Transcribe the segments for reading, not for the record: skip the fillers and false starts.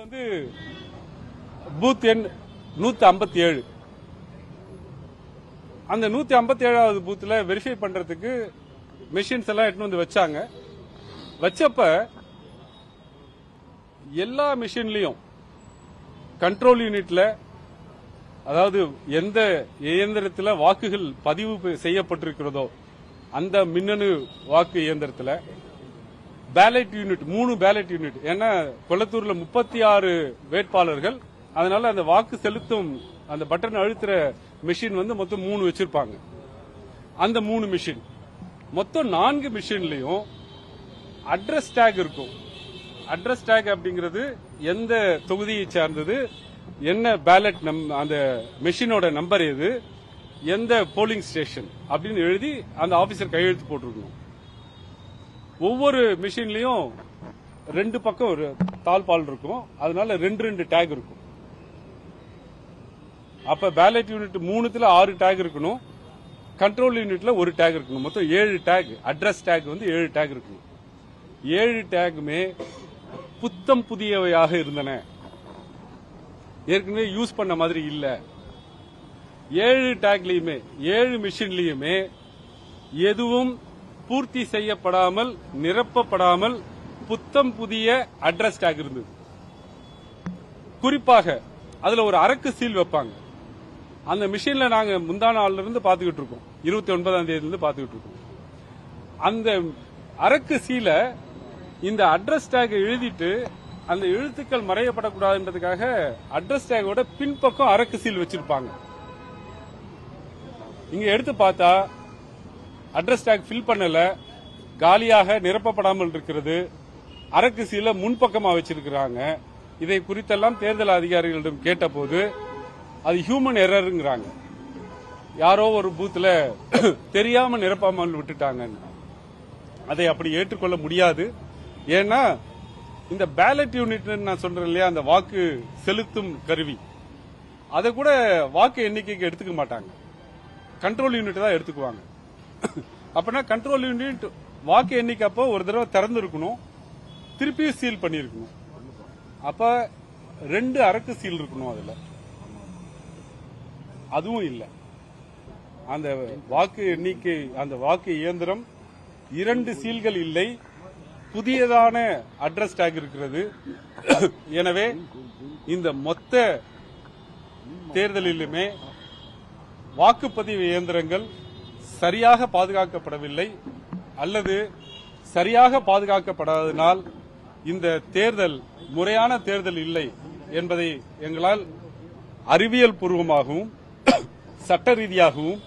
வந்து பூத் எண் 157. அந்த 157வது பூத்துல வெரிஃபை பண்றதுக்கு மெஷின்ஸ் எல்லாம் எடுத்து வந்து வச்சாங்க. வச்சப்ப எல்லா மெஷின்லயும் கண்ட்ரோல் யூனிட்ல, அதாவது எந்த இயந்திரத்தில் வாக்குகள் பதிவு செய்யப்பட்டிருக்கிறதோ அந்த மின்னணு வாக்கு இயந்திரத்தில் பேலட் யூனிட் 3 பேலட் யூனிட், ஏன்னா கொளத்தூர்ல 36 வேட்பாளர்கள், அதனால அந்த வாக்கு செலுத்தும் அந்த பட்டன் அழுத்துற மெஷின் வந்து மொத்தம் 3 வச்சிருப்பாங்க. அந்த 3 மெஷின் மொத்தம் 4 மெஷின்லயும் அட்ரஸ் டேக் இருக்கும். அட்ரஸ் டேக் அப்படிங்கிறது எந்த தொகுதியை சார்ந்தது, என்ன பேலட் அந்த மெஷினோட நம்பர் எது, எந்த போலிங் ஸ்டேஷன் அப்படின்னு எழுதி அந்த ஆபீசர் கையெழுத்து போட்டிருக்கணும். ஒவ்வொரு மெஷின்லயும் 2 பக்கம் ஒரு தாழ்பால் இருக்கும், அதனால 2 டேக் இருக்கும். அப்ப பேலட் யூனிட் 3த்துல 6 டேக் இருக்கணும், கண்ட்ரோல் யூனிட்ல 1 டேக் இருக்கணும். மொத்தம் 7 டேக். அட்ரஸ் டேக் வந்து 7 டேக் இருக்கணும். 7 டேக்குமே புத்தம் புதியவையாக இருந்தன, ஏற்கனவே யூஸ் பண்ண மாதிரி இல்ல. 7 டேக்லயுமே 7 மிஷின்லயுமே எதுவும் பூர்த்தி செய்யப்படாமல், நிரப்பப்படாமல் புத்தம் புதிய அட்ரஸ் டேக் இருந்தது. குறிப்பாக அதுல ஒரு அரக்கு சீல் வைப்பாங்க. அந்த மிஷின்ல நாங்க முந்தான நாள்ல இருந்து பாத்துக்கிட்டு இருக்கோம், 29ஆம் தேதியில இருந்து பாத்துக்கிட்டு இருக்கோம். அந்த அரக்கு சீல இந்த அட்ரஸ் டேக் எழுதிட்டு அந்த எழுத்துக்கள் மறையப்படக்கூடாதுன்றதுக்காக அட்ரஸ் டேகோட பின்பக்கம் அரக்கு சீல் வச்சிருப்பாங்க. இங்க எடுத்து பார்த்தா அட்ரஸ் டேக் ஃபில் பண்ணல, காலியாக நிரப்பப்படாமல் இருக்கிறது. அரக்கு சீல முன்பக்கமா வச்சிருக்கிறாங்க. இதை குறித்தெல்லாம் தேர்தல் அதிகாரிகளிடம் கேட்டபோது அது ஹியூமன் எரருங்கிறாங்க. யாரோ ஒரு பூத்துல தெரியாம நிரப்பாமல் விட்டுட்டாங்க. அதை அப்படி ஏற்றுக்கொள்ள முடியாது. ஏன்னா இந்த பேலட் யூனிட் நான் சொல்றேன் இல்லையா, அந்த வாக்கு செலுத்தும் கருவி, அதை கூட வாக்கு எண்ணிக்கைக்கு எடுத்துக்க மாட்டாங்க, கண்ட்ரோல் யூனிட் தான் எடுத்துக்குவாங்க. அப்படின்னா கண்ட்ரோல் யூனிட் வாக்கு எண்ணிக்கை அப்போ ஒரு தடவை திறந்து இருக்கணும், திருப்பியும் சீல் பண்ணிருக்கணும். அப்ப 2 அரக்கு சீல் இருக்கணும் அதுல, அதுவும் இல்ல. அந்த வாக்கு எண்ணிக்கை, அந்த வாக்கு இயந்திரம் 2 சீல்கள் இல்லை, புதியதான அட்ரஸ் டேக் இருக்கிறது. எனவே இந்த மொத்த தேர்தலிலுமே வாக்குப்பதிவு இயந்திரங்கள் சரியாக பாதுகாக்கப்படவில்லை, அல்லது சரியாக பாதுகாக்கப்படாததினால் இந்த தேர்தல் முறையான தேர்தல் இல்லை என்பதை எங்களால் அறிவியல் பூர்வமாகவும் சட்ட ரீதியாகவும்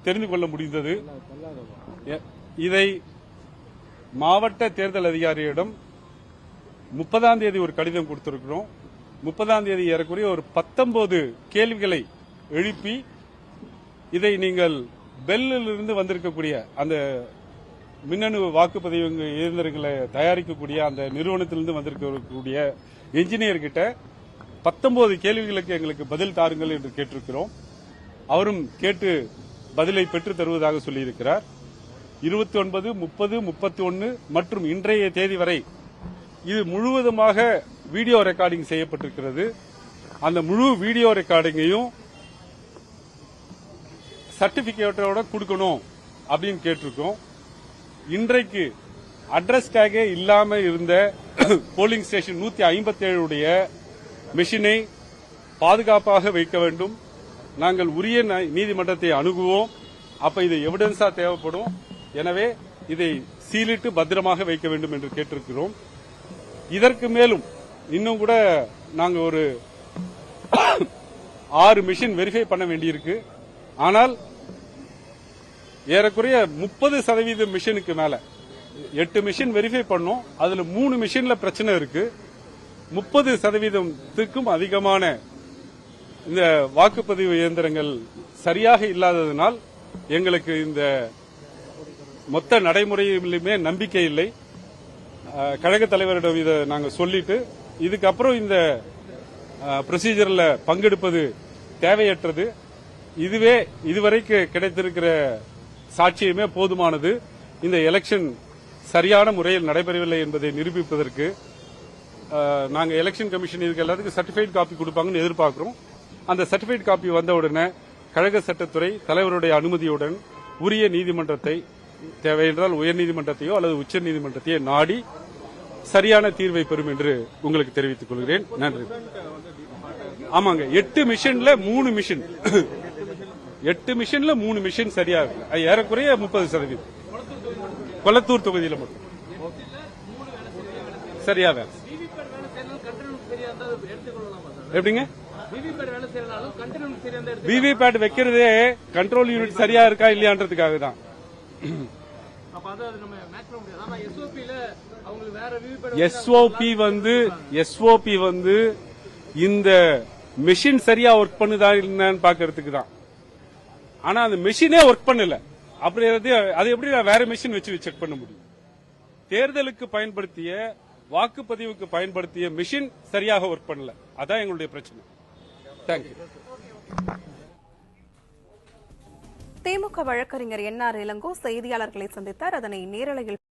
தெரிந்து கொள்ள முடிந்தது. இதை மாவட்ட தேர்தல் அதிகாரியிடம் 30ஆம் தேதி ஒரு கடிதம் கொடுத்திருக்கிறோம். 30ஆம் தேதி ஏறக்குறைய ஒரு 19 கேள்விகளை எழுப்பி, இதை நீங்கள் பெல்லிலிருந்து வந்திருக்கக்கூடிய அந்த மின்னணு வாக்குப்பதிவு இயந்திரங்களை தயாரிக்கக்கூடிய அந்த நிறுவனத்திலிருந்து வந்திருக்கக்கூடிய என்ஜினியர் கிட்ட 19 கேள்விகளுக்கு எங்களுக்கு பதில் தாருங்கள் என்று கேட்டிருக்கிறோம். அவரும் கேட்டு பதிலை பெற்று தருவதாக சொல்லியிருக்கிறார். 29, 30, 31 மற்றும் இன்றைய தேதி வரை இது முழுவதுமாக வீடியோ ரெக்கார்டிங் செய்யப்பட்டிருக்கிறது. அந்த முழு வீடியோ ரெக்கார்டிங்கையும் சர்டிபிகேட்டோட கொடுக்கணும் அப்படின்னு கேட்டிருக்கோம். இன்றைக்கு அட்ரஸ் டேகே இல்லாம இருந்த போலிங் ஸ்டேஷன் 157 உடைய மெஷினை பாதுகாப்பாக வைக்க வேண்டும். நாங்கள் உரிய நீதிமன்றத்தை அணுகுவோம். அப்ப இது எவிடன்ஸா தேவைப்படும். எனவே இதை சீலிட்டு பத்திரமாக வைக்க வேண்டும் என்று கேட்டிருக்கிறோம். இதற்கு மேலும் இன்னும் கூட நாங்க ஒரு 6 மிஷின் வெரிஃபை பண்ண வேண்டியிருக்கு. ஆனால் ஏறக்குறைய 30% மிஷினுக்கு மேல 8 மிஷின் வெரிஃபை பண்ணோம். அதுல 3 மிஷின்ல பிரச்சனை இருக்கு. 30%க்கும் அதிகமான இந்த வாக்குப்பதிவு இயந்திரங்கள் சரியாக இல்லாததனால் எங்களுக்கு இந்த மொத்த நடைமுறையிலுமே நம்பிக்கை இல்லை. கழக தலைவரிடம் இதை நாங்கள் சொல்லிட்டு, இதுக்கப்புறம் இந்த ப்ரொசீஜர்ல பங்கெடுப்பது தேவையற்றது. இதுவே இதுவரைக்கு கிடைத்திருக்கிற சாட்சியமே போதுமானது. இந்த எலெக்ஷன் சரியான முறையில் நடைபெறவில்லை என்பதை நிரூபிப்பதற்கு நாங்க எலெக்ஷன் கமிஷன் இதுக்கு எல்லாத்துக்கும் சர்டிபிகேட் காப்பி கொடுப்பாங்கன்னு எதிர்பார்க்கிறோம். அந்த சர்டிபிகேட் காப்பி வந்த உடனே கழக சட்டத்துறை தலைவருடைய அனுமதியுடன் உரிய நீதிமன்றத்தை, தேவையென்றால் உயர்நீதிமன்றத்தையோ அல்லது உச்சநீதிமன்றத்தையோ நாடி சரியான தீர்வை பெறும் என்று உங்களுக்கு தெரிவித்துக் கொள்கிறேன். நன்றி. ஆமாங்க, 8 மிஷின்ல 3 மிஷின் 8 மிஷின்ல 3 மிஷின் சரியா இருக்கு. ஏறக்குறைய 30%. கொளத்தூர் தொகுதியில் மட்டும் சரியா வேலை. எப்படிங்க விவிபேட் வைக்கிறதே கண்ட்ரோல் யூனிட் சரியா இருக்கா இல்லையான்றதுக்காக தான். எஸ்ஓபி வந்து இந்த மெஷின் சரியா ஒர்க் பண்ணுதா இல்லன்னு பாக்கிறதுக்கு தான். ஆனா அந்த மெஷினே ஒர்க் பண்ணல. அப்படி அது எப்படி வேற மெஷின் வச்சு செக் பண்ண முடியும்? தேர்தலுக்கு பயன்படுத்திய, வாக்குப்பதிவுக்கு பயன்படுத்திய மெஷின் சரியாக ஒர்க் பண்ணல. அதான் எங்களுடைய பிரச்சனை. தேங்க்யூ. திமுக வழக்கறிஞர் என்.ஆர். இளங்கோ செய்தியாளர்களை சந்தித்தார். அதனை நேரலையில்